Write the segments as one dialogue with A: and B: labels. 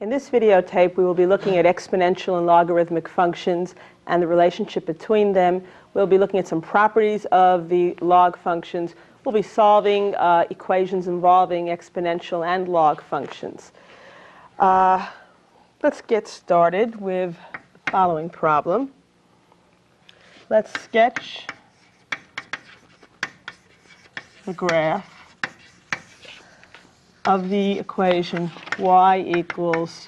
A: In this videotape, we will be looking at exponential and logarithmic functions and the relationship between them. We'll be looking at some properties of the log functions. We'll be solving equations involving exponential and log functions. Let's get started with the following problem. Let's sketch the graph of the equation y equals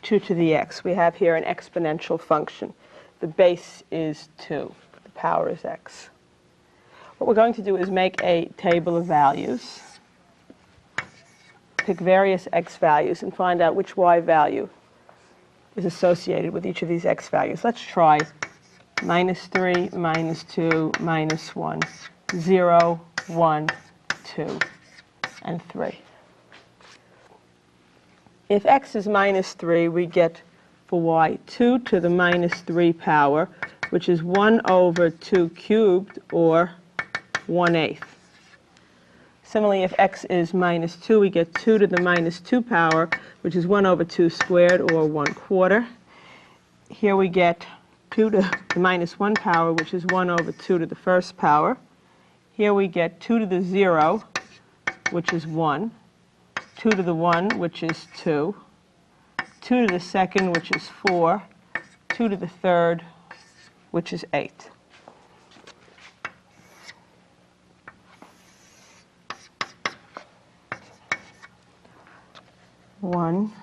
A: 2 to the x. We have here an exponential function. The base is 2. The power is x. What we're going to do is make a table of values, pick various x values, and find out which y value is associated with each of these x values. Let's try -3, -2, -1, 0, 1, 2, and 3. If x is -3, we get for y 2 to the -3 power, which is 1 over 2 cubed, or 1/8. Similarly, if x is -2, we get 2 to the -2 power, which is 1 over 2 squared, or 1/4. Here we get 2 to the -1 power, which is 1 over 2 to the first power. Here we get 2 to the 0, which is 1. 2 to the 1, which is 2. 2 to the second, which is 4. 2 to the third, which is 8. One,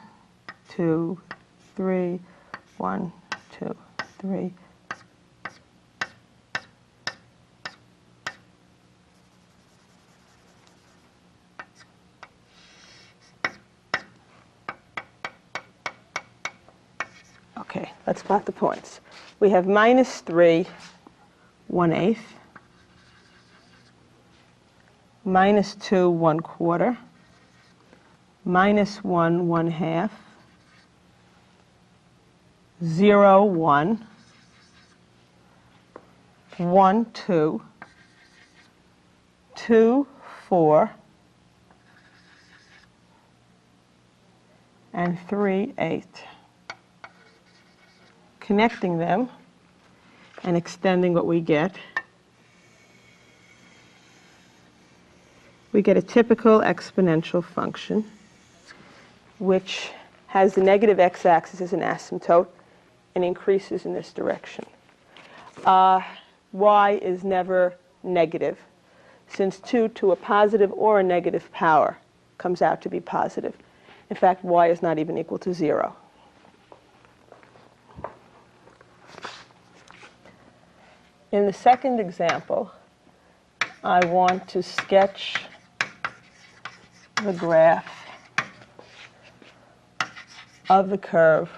A: 2, 3, 1, 2, 3. Okay, let's plot the points. We have -3, 1/8, -2, 1/4, -1, 1/2, 0, 1, 1, 2, 2, 4, and 3, 8. Connecting them and extending what we get a typical exponential function which has the negative x-axis as an asymptote and increases in this direction. Y is never negative, since 2 to a positive or a negative power comes out to be positive. In fact, y is not even equal to 0. In the second example, I want to sketch the graph of the curve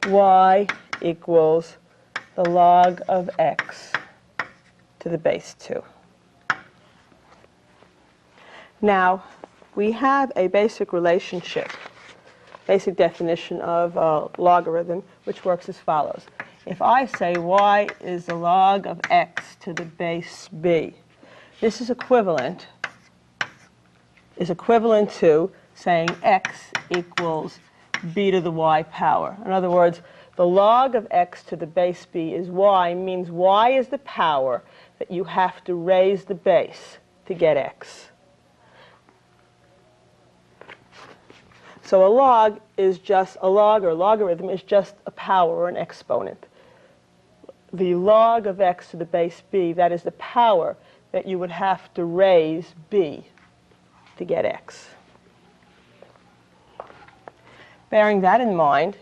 A: y equals the log of x to the base 2. Now, we have a basic relationship, basic definition of a logarithm, which works as follows. If I say y is the log of x to the base b, this is equivalent to saying x equals b to the y power. In other words, the log of x to the base b is y, means y is the power that you have to raise the base to get x. So a log is just a log, or logarithm is just a power or an exponent. The log of x to the base b, that is the power that you would have to raise b to get x. Bearing that in mind,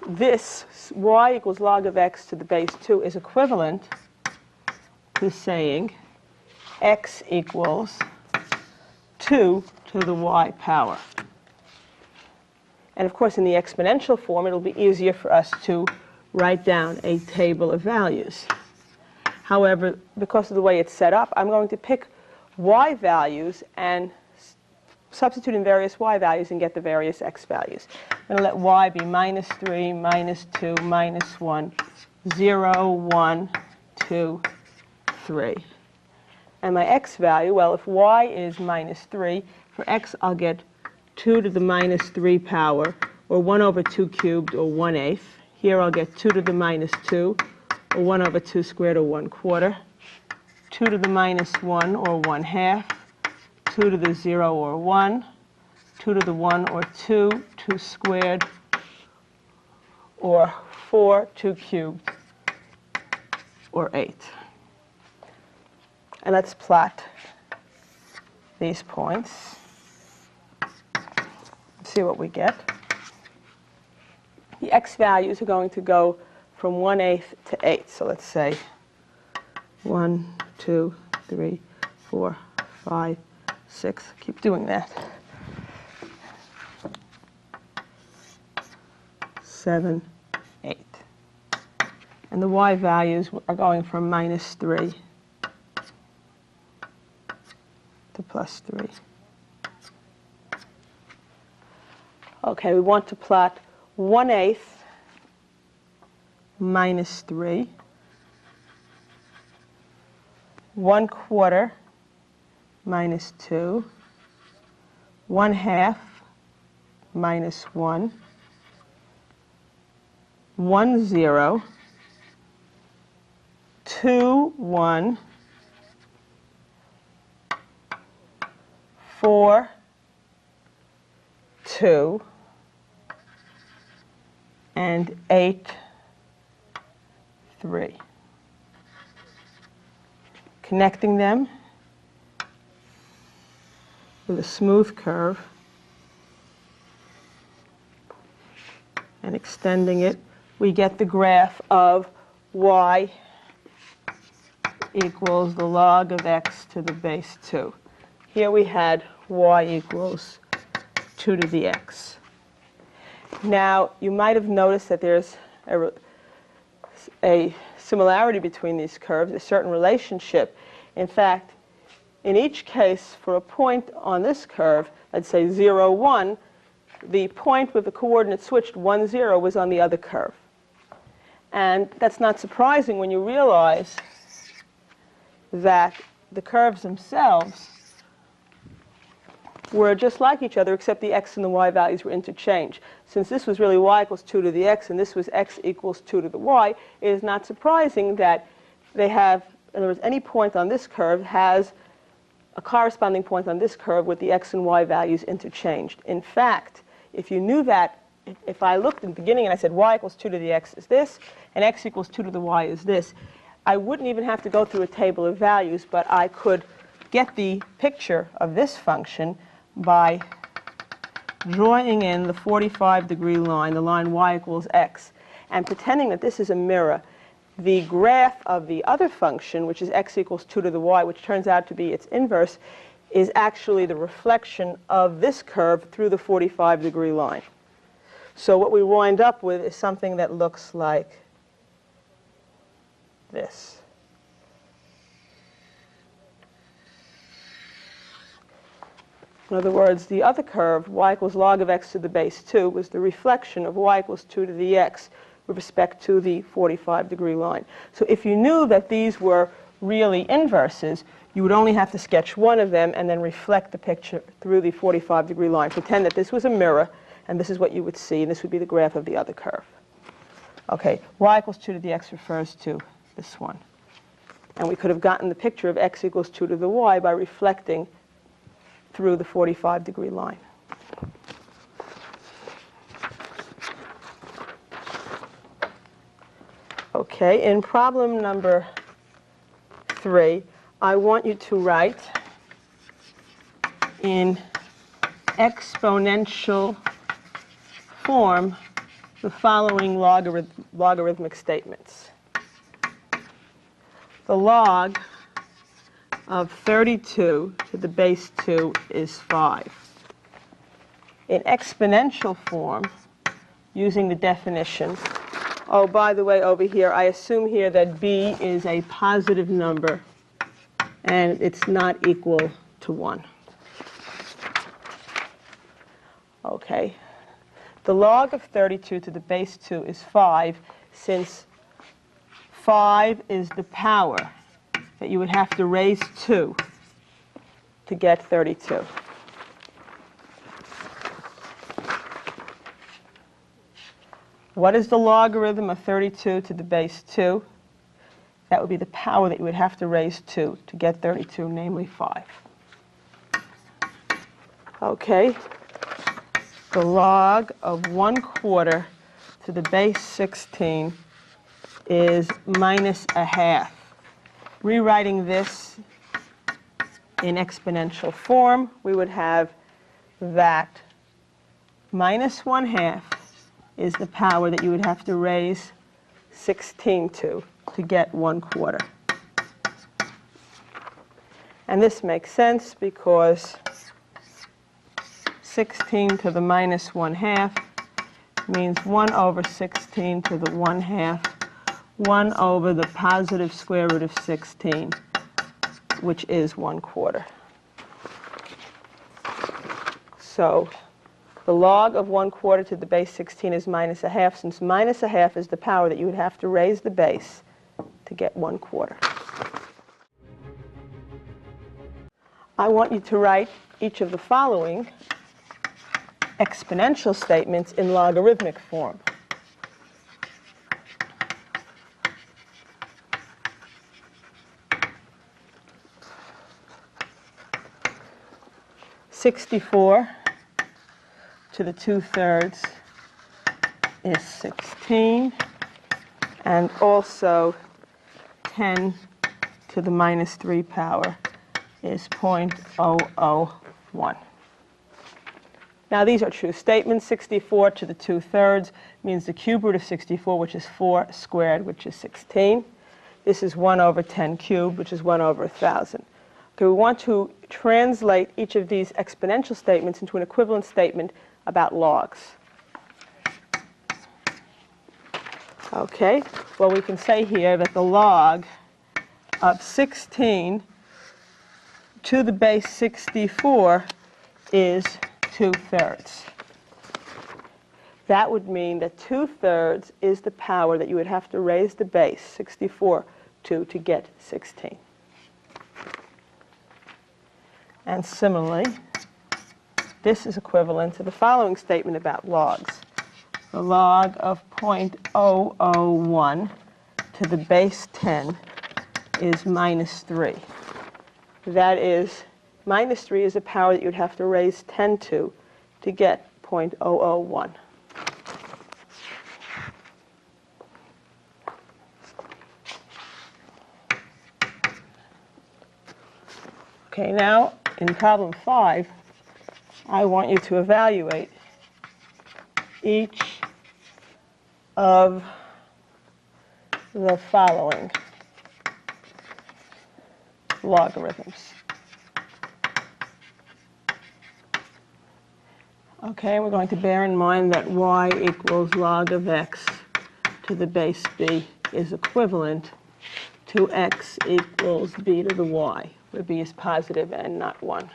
A: this y equals log of x to the base 2 is equivalent to saying x equals 2 to the y power. And of course, in the exponential form, it'll be easier for us to write down a table of values. However, because of the way it's set up, I'm going to pick y values and substitute in various y values and get the various x values. I'm going to let y be -3, -2, -1, 0, 1, 2, 3. And my x value, well, if y is -3, for x I'll get 2 to the -3 power, or 1 over 2 cubed, or 1/8. Here I'll get 2 to the minus 2, or 1 over 2 squared, or 1/4. 2 to the minus 1, or 1/2. 2 to the 0, or 1. 2 to the 1, or 2. 2 squared, or 4. 2 cubed, or 8. And let's plot these points. See what we get. The x values are going to go from 1/8 to 8. So let's say 1, 2, 3, 4, 5, 6. Keep doing that. 7, 8. And the y values are going from -3 to +3. Okay, we want to plot 1/8 minus 3, 1/4 minus 2, 1/2 minus 1, 1, 0, 2, 1, 4, 2, and 8, 3. Connecting them with a smooth curve and extending it, we get the graph of y equals the log of x to the base 2. Here we had y equals 2 to the x. Now, you might have noticed that there's a similarity between these curves, a certain relationship. In fact, in each case, for a point on this curve, let's say 0, 1, the point with the coordinate switched 1, 0 was on the other curve. And that's not surprising when you realize that the curves themselves were just like each other, except the x and the y values were interchanged. Since this was really y equals 2 to the x and this was x equals 2 to the y, it is not surprising that they have, in other words, any point on this curve has a corresponding point on this curve with the x and y values interchanged. In fact, if you knew that, if I looked in the beginning and I said y equals 2 to the x is this, and x equals 2 to the y is this, I wouldn't even have to go through a table of values, but I could get the picture of this function by drawing in the 45-degree line, the line y equals x, and pretending that this is a mirror. The graph of the other function, which is x equals 2 to the y, which turns out to be its inverse, is actually the reflection of this curve through the 45-degree line. So what we wind up with is something that looks like this. In other words, the other curve, y equals log of x to the base 2, was the reflection of y equals 2 to the x with respect to the 45-degree line. So if you knew that these were really inverses, you would only have to sketch one of them and then reflect the picture through the 45-degree line. Pretend that this was a mirror, and this is what you would see, and this would be the graph of the other curve. Okay, y equals 2 to the x refers to this one. And we could have gotten the picture of x equals 2 to the y by reflecting through the 45-degree line. Okay, in problem number 3, I want you to write in exponential form the following logarithmic statements. The log of 32 to the base 2 is 5. In exponential form, using the definition, oh, by the way, over here, I assume here that b is a positive number and it's not equal to 1. Okay. The log of 32 to the base 2 is 5, since 5 is the power that you would have to raise 2 to get 32. What is the logarithm of 32 to the base 2? That would be the power that you would have to raise 2 to get 32, namely 5. Okay. The log of 1/4 to the base 16 is minus a half. Rewriting this in exponential form, we would have that minus 1/2 is the power that you would have to raise 16 to get 1/4. And this makes sense because 16 to the minus 1/2 means 1 over 16 to the 1/2, 1 over the positive square root of 16, which is 1/4. So the log of 1/4 to the base 16 is minus a half, since minus a half is the power that you would have to raise the base to get 1/4. I want you to write each of the following exponential statements in logarithmic form. (64 to the 2/3 is 16, and also 10 to the minus 3 power is 0.001. Now these are true statements. 64 to the 2/3 means the cube root of 64, which is 4 squared, which is 16. This is 1 over 10 cubed, which is 1 over 1,000. Okay, we want to translate each of these exponential statements into an equivalent statement about logs. Okay, well, we can say here that the log of 16 to the base 64 is 2/3. That would mean that 2/3 is the power that you would have to raise the base 64 to get 16. And similarly, this is equivalent to the following statement about logs. The log of 0.001 to the base 10 is minus 3. That is, minus 3 is a power that you'd have to raise 10 to get 0.001. Okay, now in problem 5, I want you to evaluate each of the following logarithms. Okay, we're going to bear in mind that y equals log of x to the base b is equivalent to x equals b to the y, where b is positive and not 1.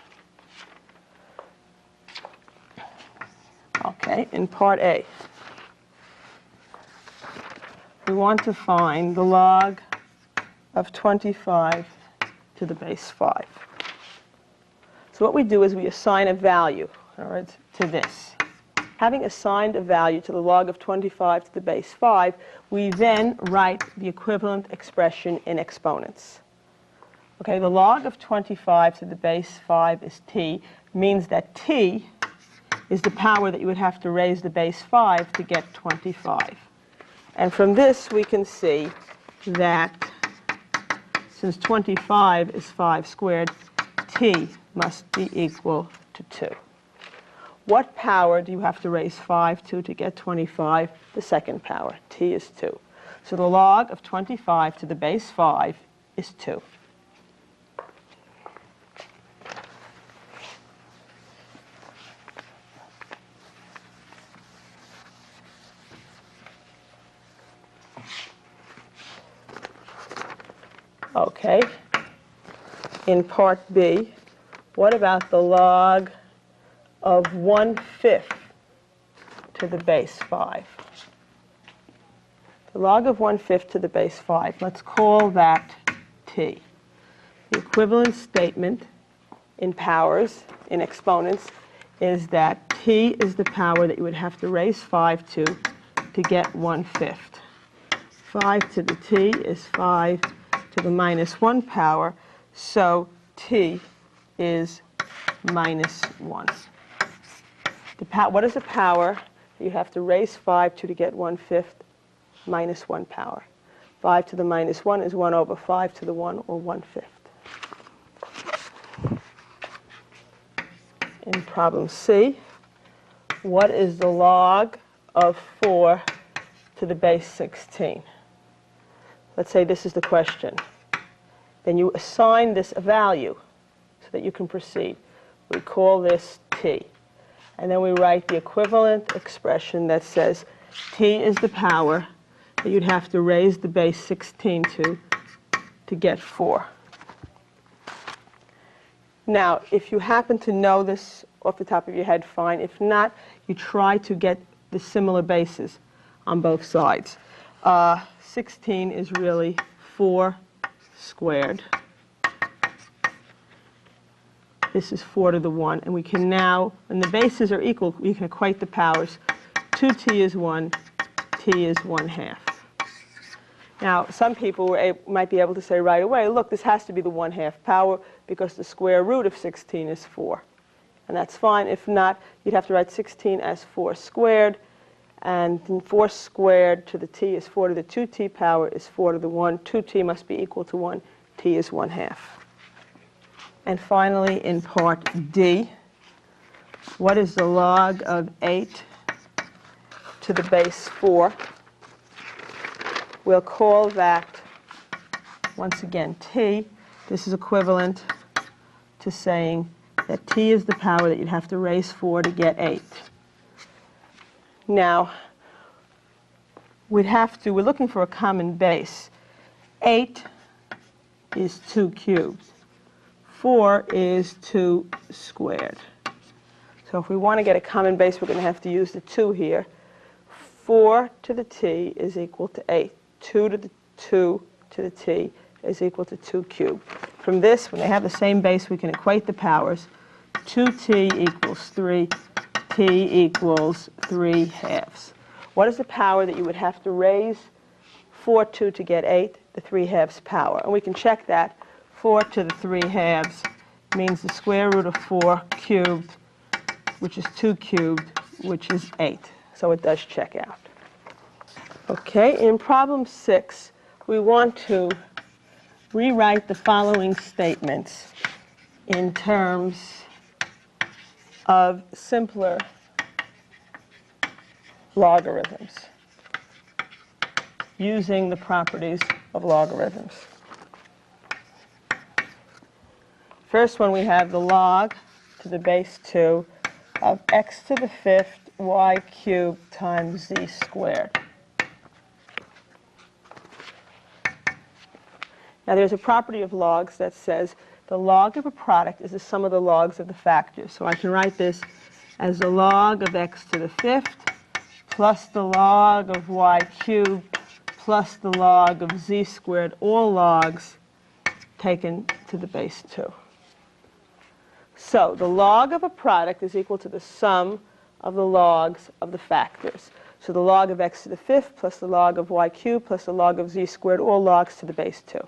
A: Okay, in part A, we want to find the log of 25 to the base 5. So what we do is we assign a value, all right, to this. Having assigned a value to the log of 25 to the base 5, we then write the equivalent expression in exponents. Okay, the log of 25 to the base 5 is t, means that t is the power that you would have to raise the base 5 to get 25. And from this we can see that since 25 is 5 squared, t must be equal to 2. What power do you have to raise 5 to get 25? The second power. T is 2. So the log of 25 to the base 5 is 2. Okay. In part B, what about the log of 1/5 to the base 5? The log of 1/5 to the base 5, let's call that t. The equivalent statement in powers, in exponents, is that t is the power that you would have to raise 5 to to get 1/5. 5 to the t is 5 to the minus 1 power, so t is minus 1. What is the power you have to raise 5 to get 1/5? Minus 1 power. 5 to the minus 1 is 1 over 5 to the 1, or 1/5. In problem C, what is the log of 4 to the base 16? Let's say this is the question. Then you assign this a value so that you can proceed. We call this t. And then we write the equivalent expression that says t is the power that you'd have to raise the base 16 to get 4. Now, if you happen to know this off the top of your head, fine. If not, you try to get the similar bases on both sides. 16 is really 4 squared. This is 4 to the 1. And we can now, when the bases are equal, we can equate the powers. 2t is 1, t is 1/2. Now, some people might be able to say right away, look, this has to be the 1/2 power because the square root of 16 is 4. And that's fine. If not, you'd have to write 16 as 4 squared. And 4 squared to the t is 4 to the 2t power is 4 to the 1. 2t must be equal to 1. T is 1/2. And finally, in part D, what is the log of 8 to the base 4? We'll call that, once again, t. This is equivalent to saying that t is the power that you'd have to raise 4 to get 8. Now, we're looking for a common base. 8 is 2 cubed. 4 is 2 squared. So if we want to get a common base, we're going to have to use the 2 here. 4 to the t is equal to 8. 2 to the 2 to the t is equal to 2 cubed. From this, when they have the same base, we can equate the powers. 2t equals 3, t equals 3/2. What is the power that you would have to raise 4 to get 8? The 3/2 power. And we can check that. 4 to the 3/2 means the square root of 4 cubed, which is 2 cubed, which is 8. So it does check out. Okay, in problem 6, we want to rewrite the following statements in terms of simpler logarithms using the properties of logarithms. First one, we have the log to the base 2 of x to the 5th y cubed times z squared. Now there's a property of logs that says the log of a product is the sum of the logs of the factors. So I can write this as the log of x to the 5th plus the log of y cubed plus the log of z squared, all logs taken to the base 2. So the log of a product is equal to the sum of the logs of the factors. So the log of x to the 5th plus the log of y cubed plus the log of z squared, all logs to the base 2.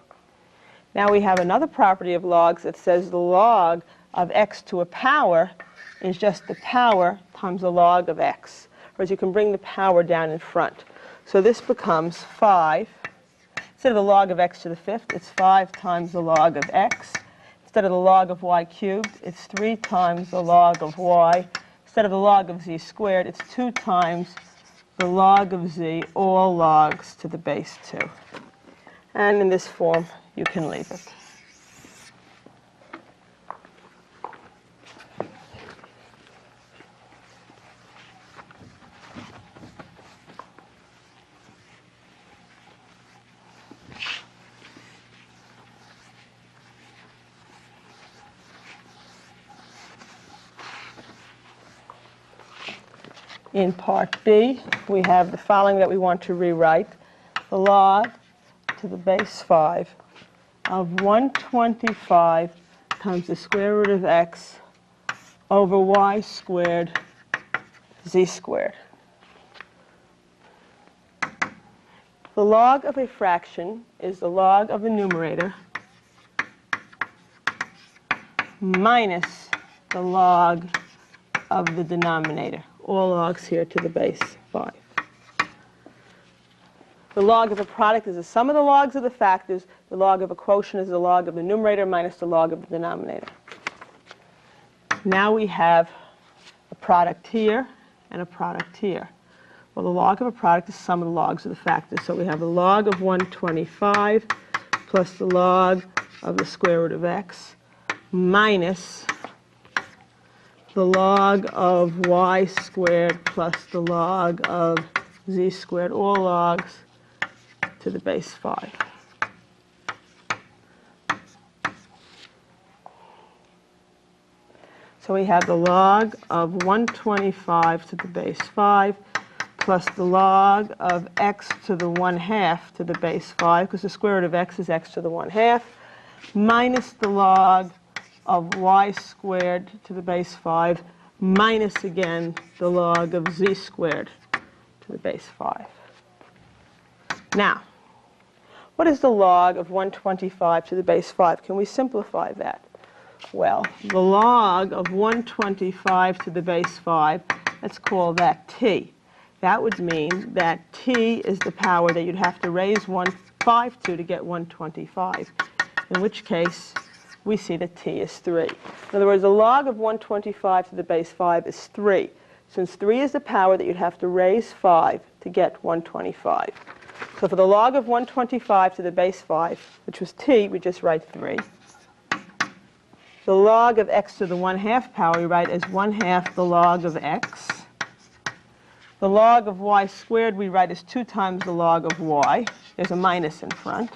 A: Now we have another property of logs that says the log of x to a power is just the power times the log of x. Whereas you can bring the power down in front. So this becomes 5. Instead of the log of x to the 5th, it's 5 times the log of x. Instead of the log of y cubed, it's 3 times the log of y. Instead of the log of z squared, it's 2 times the log of z, all logs to the base 2. And in this form, you can leave it. In part B, we have the following that we want to rewrite. The log to the base 5 of 125 times the square root of x over y squared z squared. The log of a fraction is the log of the numerator minus the log of the denominator. All logs here to the base 5. The log of a product is the sum of the logs of the factors. The log of a quotient is the log of the numerator minus the log of the denominator. Now we have a product here and a product here. Well, the log of a product is the sum of the logs of the factors. So we have the log of 125 plus the log of the square root of x minus the log of y squared plus the log of z squared, all logs to the base 5. So we have the log of 125 to the base 5 plus the log of x to the 1/2 to the base 5, because the square root of x is x to the 1/2, minus the log of y squared to the base 5, minus again the log of z squared to the base 5. Now, what is the log of 125 to the base 5? Can we simplify that? Well, the log of 125 to the base 5, let's call that t. That would mean that t is the power that you'd have to raise 5 to get 125, in which case we see that t is 3. In other words, the log of 125 to the base 5 is 3, since 3 is the power that you'd have to raise 5 to get 125. So for the log of 125 to the base 5, which was t, we just write 3. The log of x to the 1/2 power we write as 1/2 the log of x. The log of y squared we write as 2 times the log of y. There's a minus in front.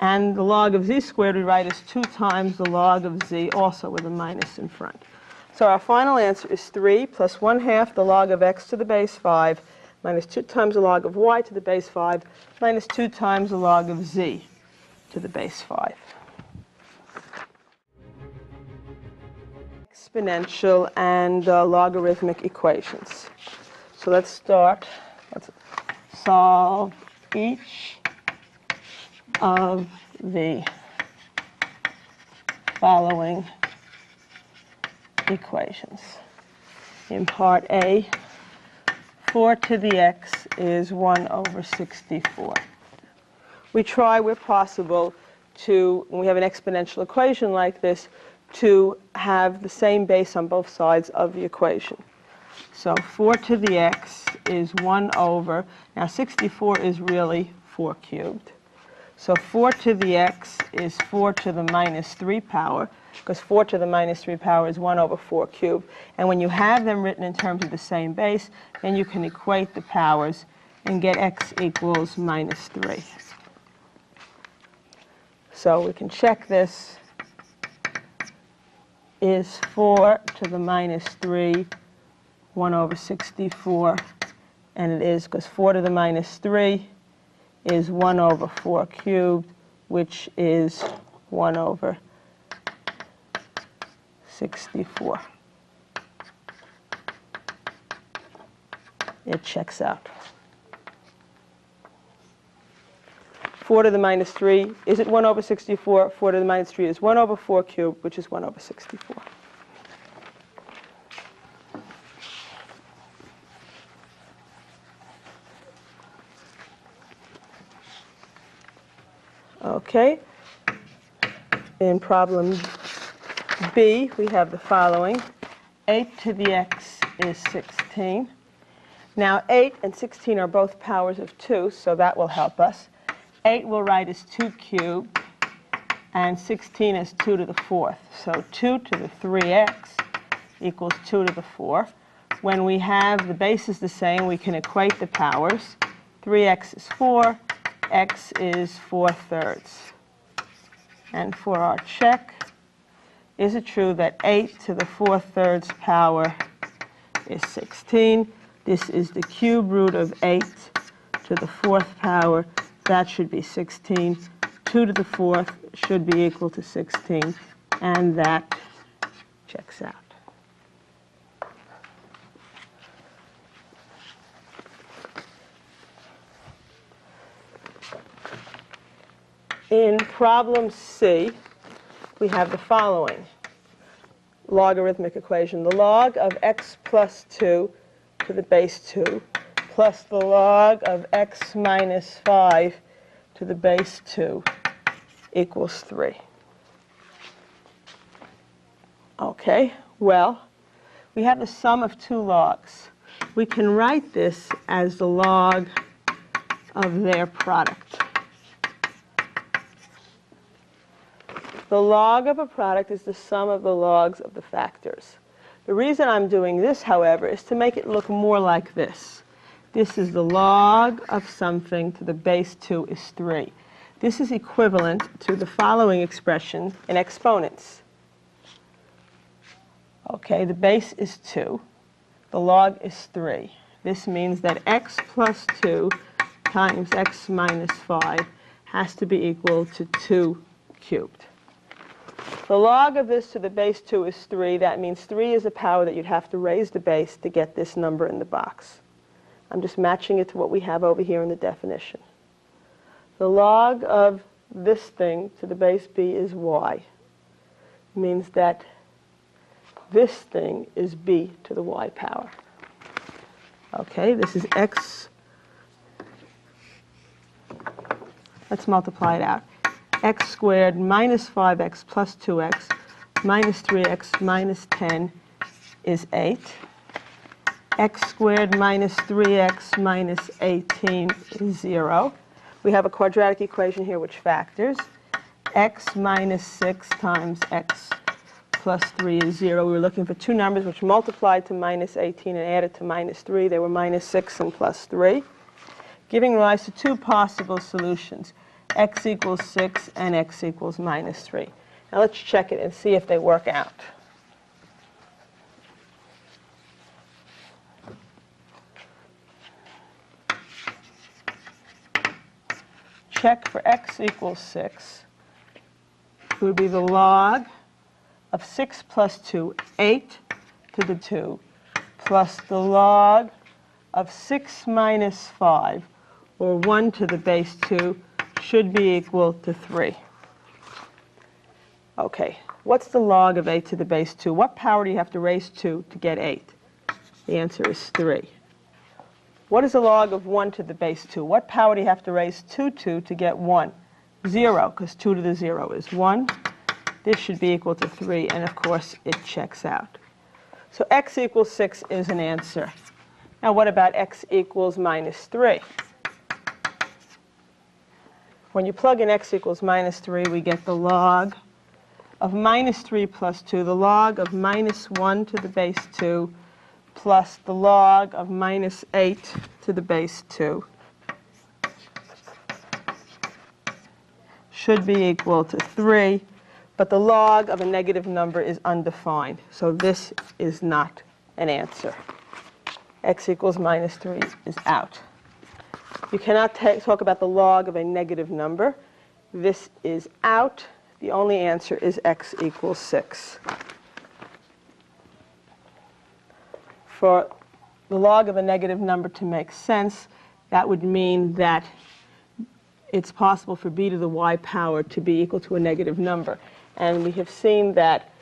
A: And the log of z squared we write as 2 times the log of z, also with a minus in front. So our final answer is 3 plus 1/2 the log of x to the base 5 minus 2 times the log of y to the base 5 minus 2 times the log of z to the base 5. Exponential and logarithmic equations. So let's solve each of the following equations. In part A, 4 to the x is 1 over 64. We try, where possible, to, when we have an exponential equation like this, to have the same base on both sides of the equation. So 4 to the x is 1 over, now 64 is really 4 cubed. So 4 to the x is 4 to the minus 3 power, because 4 to the minus 3 power is 1 over 4 cubed. And when you have them written in terms of the same base, then you can equate the powers and get x equals minus 3. So we can check this. Is 4 to the minus 3 1 over 64? And it is, because 4 to the minus 3 is 1 over 4 cubed, which is 1 over 64. It checks out. 4 to the minus 3, is it 1 over 64? 4 to the minus 3 is 1 over 4 cubed, which is 1 over 64. Okay. In problem B, we have the following. 8 to the x is 16. Now, 8 and 16 are both powers of 2, so that will help us. 8 we'll write as 2 cubed, and 16 is 2 to the 4th. So 2 to the 3x equals 2 to the 4th. When we have the bases the same, we can equate the powers. 3x is 4, x is 4/3. And for our check, is it true that 8 to the 4/3 power is 16? This is the cube root of 8 to the 4th power. That should be 16. 2 to the 4th should be equal to 16. And that checks out. In problem C, we have the following logarithmic equation. The log of x plus 2 to the base 2 plus the log of x minus 5 to the base 2 equals 3. Okay, well, we have the sum of two logs. We can write this as the log of their product. The log of a product is the sum of the logs of the factors. The reason I'm doing this, however, is to make it look more like this. This is the log of something to the base 2 is 3. This is equivalent to the following expression in exponents. Okay, the base is 2. The log is 3. This means that x plus 2 times x minus 5 has to be equal to 2 cubed. The log of this to the base 2 is 3. That means 3 is a power that you'd have to raise the base to get this number in the box. I'm just matching it to what we have over here in the definition. The log of this thing to the base b is y. It means that this thing is b to the y power. Okay, this is x. Let's multiply it out. X squared minus 5x plus 2x minus 3x minus 10 is 8. X squared minus 3x minus 18 is 0. We have a quadratic equation here which factors. X minus 6 times x plus 3 is 0. We were looking for two numbers which multiplied to minus 18 and added to minus 3. They were minus 6 and plus 3, giving rise to two possible solutions, x equals 6 and x equals minus 3. Now let's check it and see if they work out. Check for x equals 6. It would be the log of 6 plus 2, 8 to the 2, plus the log of 6 minus 5, or 1 to the base 2, should be equal to 3. Okay, what's the log of 8 to the base 2? What power do you have to raise 2 to get 8? The answer is 3. What is the log of 1 to the base 2? What power do you have to raise 2 to get 1? 0, because 2 to the 0 is 1. This should be equal to 3, and of course it checks out. So x equals 6 is an answer. Now what about x equals minus 3? When you plug in x equals minus 3, we get the log of minus 3 plus 2, the log of minus 1 to the base 2, plus the log of minus 8 to the base 2 should be equal to 3, but the log of a negative number is undefined, so this is not an answer. X equals minus 3 is out. You cannot talk about the log of a negative number. This is out. The only answer is x equals 6. For the log of a negative number to make sense, that would mean that it's possible for b to the y power to be equal to a negative number. And we have seen that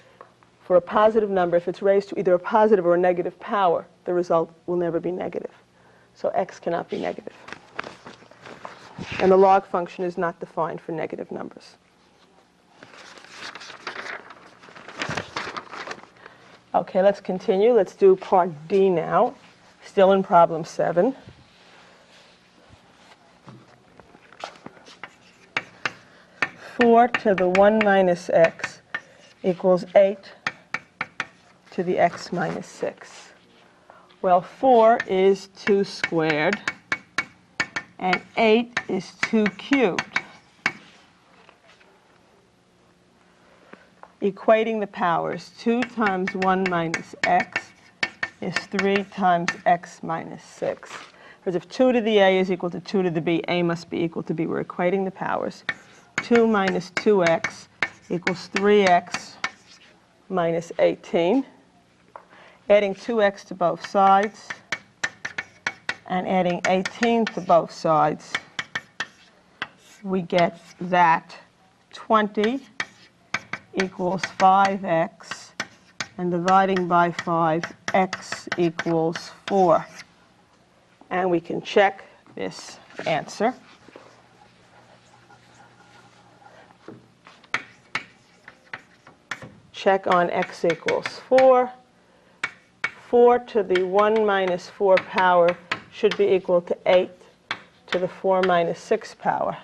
A: for a positive number, if it's raised to either a positive or a negative power, the result will never be negative. So x cannot be negative. And the log function is not defined for negative numbers. Okay, let's continue. Let's do part D now, still in problem 7. Four to the 1 minus x equals 8 to the x minus 6. Well, 4 is 2 squared, and 8 is 2 cubed. Equating the powers, 2 times 1 minus x is 3 times x minus 6. Because if 2 to the a is equal to 2 to the b, a must be equal to b. We're equating the powers. 2 minus 2x equals 3x minus 18. Adding 2x to both sides and adding 18 to both sides we get that 20 equals 5x, and dividing by 5, x equals 4. And we can check this answer. Check on x equals 4. 4 to the 1 minus 4 power should be equal to 8 to the 4 minus 6 power.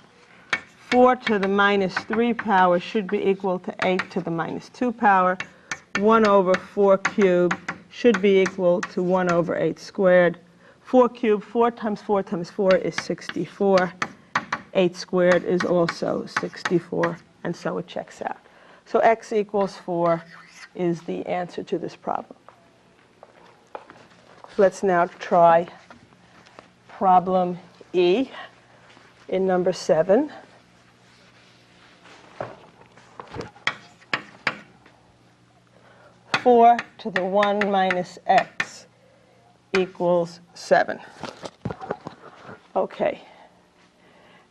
A: 4 to the minus 3 power should be equal to 8 to the minus 2 power. 1 over 4 cubed should be equal to 1 over 8 squared. 4 cubed, 4 times 4 times 4 is 64. 8 squared is also 64, and so it checks out. So x equals 4 is the answer to this problem. Let's now try problem E in number 7. Four to the 1 minus x equals 7. Okay.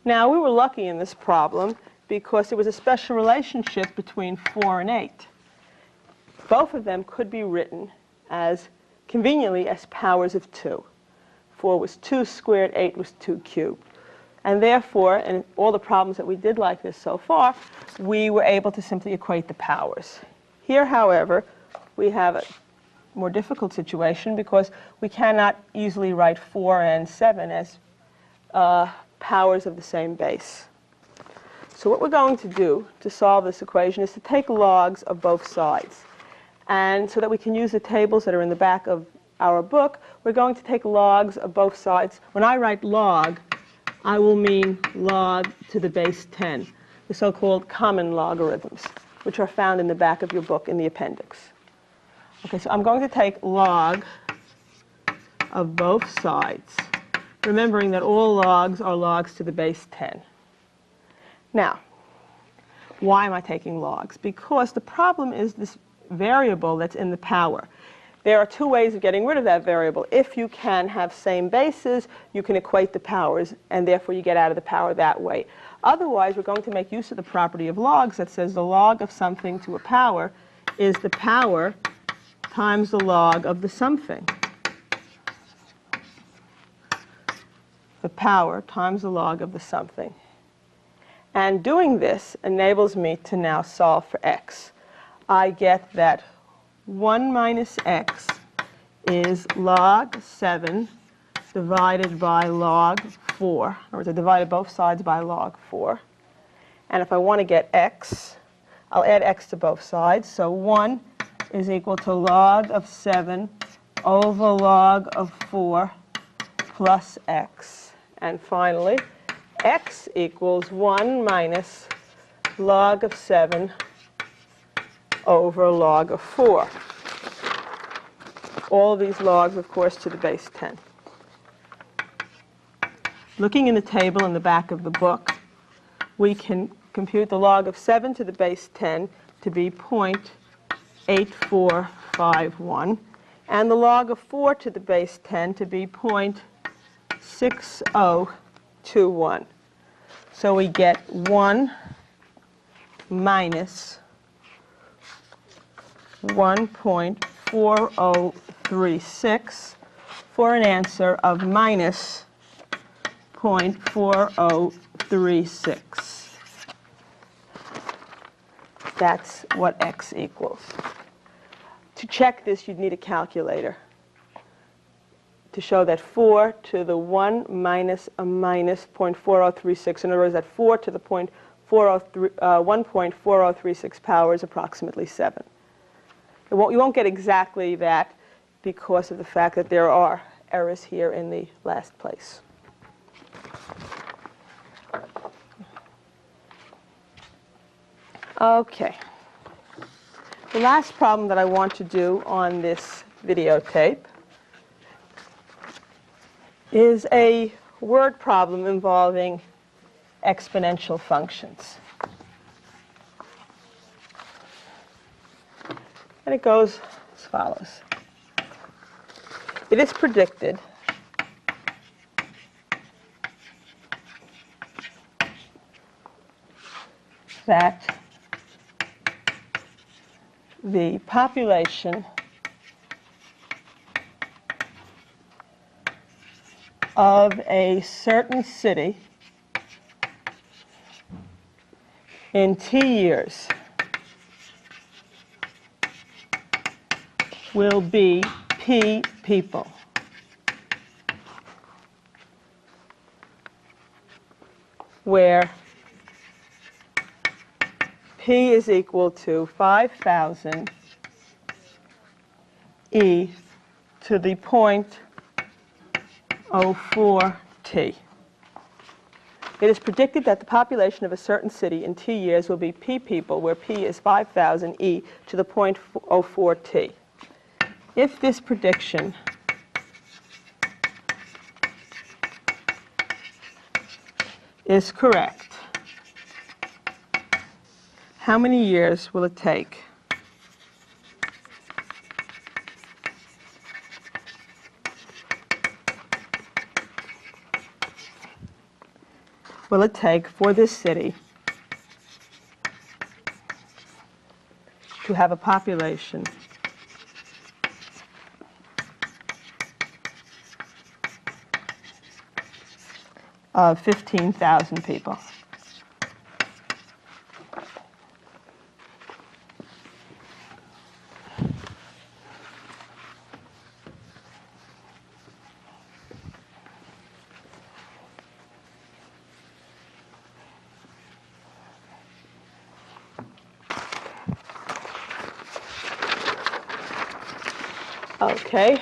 A: Now, we were lucky in this problem because there was a special relationship between 4 and 8. Both of them could be written as conveniently as powers of 2. 4 was 2 squared, 8 was 2 cubed. And therefore, in all the problems that we did like this so far, we were able to simply equate the powers. Here, however, we have a more difficult situation because we cannot easily write 4 and 7 as powers of the same base. So what we're going to do to solve this equation is to take logs of both sides. And so that we can use the tables that are in the back of our book, we're going to take logs of both sides. When I write log, I will mean log to the base 10, the so-called common logarithms, which are found in the back of your book in the appendix. Okay, so I'm going to take log of both sides, remembering that all logs are logs to the base 10. Now, why am I taking logs? Because the problem is this variable that's in the power. There are two ways of getting rid of that variable. If you can have same bases, you can equate the powers, and therefore you get out of the power that way. Otherwise, we're going to make use of the property of logs that says the log of something to a power is the power times the log of the something. The power times the log of the something. And doing this enables me to now solve for x. I get that 1 minus x is log 7 divided by log 4. In other words, I divided both sides by log 4. And if I want to get x, I'll add x to both sides. So 1 is equal to log of 7 over log of 4 plus x. And finally, x equals 1 minus log of 7 over log of 4. All of these logs, of course, to the base 10. Looking in the table in the back of the book, we can compute the log of 7 to the base 10 to be 0.8451, and the log of 4 to the base 10 to be 0.6021. So we get 1 minus 1.4036 for an answer of minus 0.4036. That's what x equals. To check this, you'd need a calculator to show that 4 to the 1 minus a minus 0.4036. In other words, that 4 to the 1.4036 power is approximately 7. You won't get exactly that because of the fact that there are errors here in the last place. Okay. The last problem that I want to do on this videotape is a word problem involving exponential functions. And it goes as follows. It is predicted that the population of a certain city in T years will be P people. Where P is equal to 5,000 e to the 0.04 t. It is predicted that the population of a certain city in T years will be P people, where P is 5,000 e to the 0.04 t. If this prediction is correct, how many years will it take for this city to have a population of 15,000 people? Okay,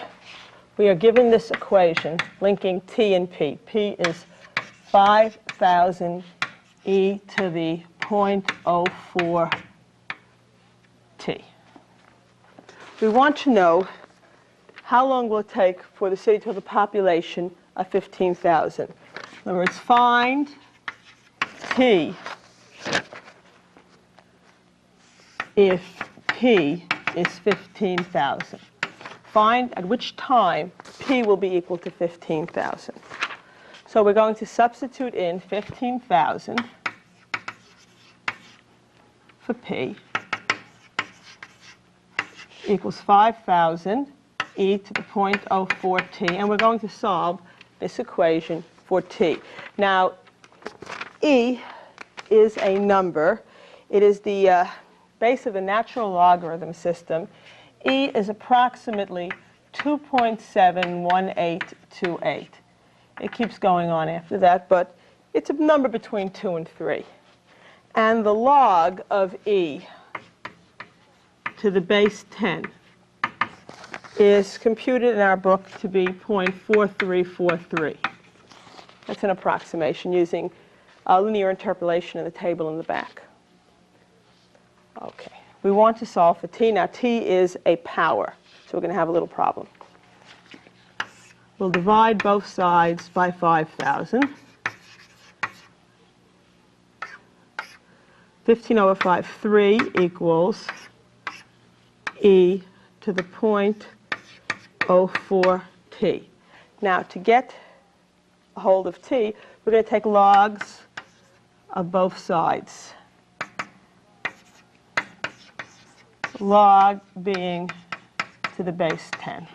A: we are given this equation linking T and P. P is 5,000 e to the 0.04 t. We want to know how long will it take for the city to have a population of 15,000. In other words, find T if P is 15,000. Find at which time P will be equal to 15,000. So we're going to substitute in 15,000 for P equals 5,000 e to the 0.04 t, and we're going to solve this equation for T. Now, E is a number. It is the base of the natural logarithm system. E is approximately 2.71828. It keeps going on after that, but it's a number between 2 and 3. And the log of E to the base 10 is computed in our book to be 0.4343. That's an approximation using linear interpolation in the table in the back. Okay. We want to solve for T. Now, T is a power, so we're going to have a little problem. We'll divide both sides by 5,000. 15 over 5, 3 equals e to the 0.04 t. Now, to get a hold of t, we're going to take logs of both sides. Log being to the base 10.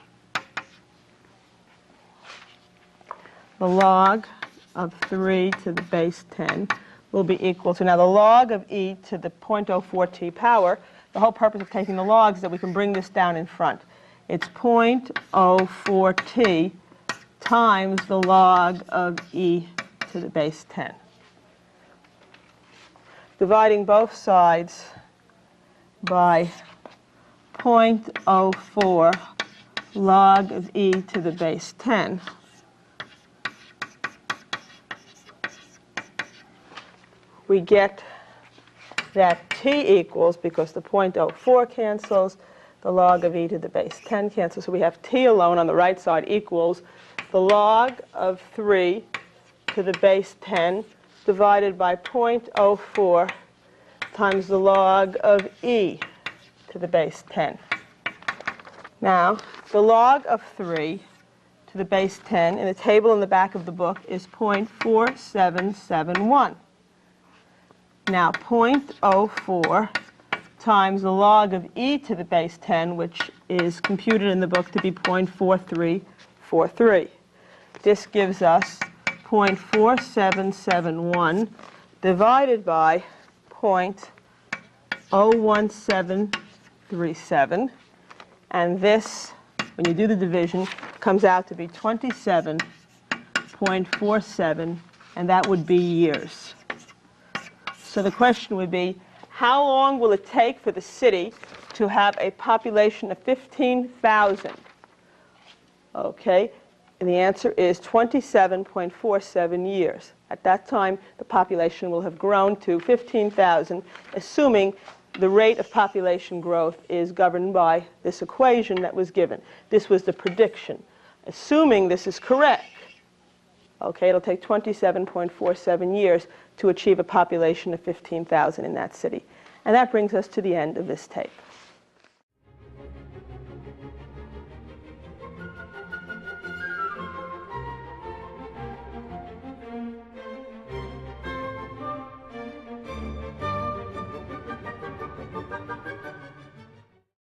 A: The log of 3 to the base 10 will be equal to, now the log of e to the 0.04 t power, the whole purpose of taking the logs is that we can bring this down in front. It's 0.04 t times the log of e to the base 10. Dividing both sides by 0.04 log of e to the base 10. We get that t equals, because the 0.04 cancels, the log of e to the base 10 cancels, so we have t alone on the right side equals the log of 3 to the base 10 divided by 0.04 times the log of e to the base 10. Now, the log of 3 to the base 10 in the table in the back of the book is 0.4771. Now 0.04 times the log of e to the base 10, which is computed in the book to be 0.4343. This gives us 0.4771 divided by 0.01737. And this, when you do the division, comes out to be 27.47, and that would be years. So the question would be, how long will it take for the city to have a population of 15,000? Okay, and the answer is 27.47 years. At that time, the population will have grown to 15,000, assuming the rate of population growth is governed by this equation that was given. This was the prediction. Assuming this is correct, okay, it'll take 27.47 years to achieve a population of 15,000 in that city. And that brings us to the end of this tape.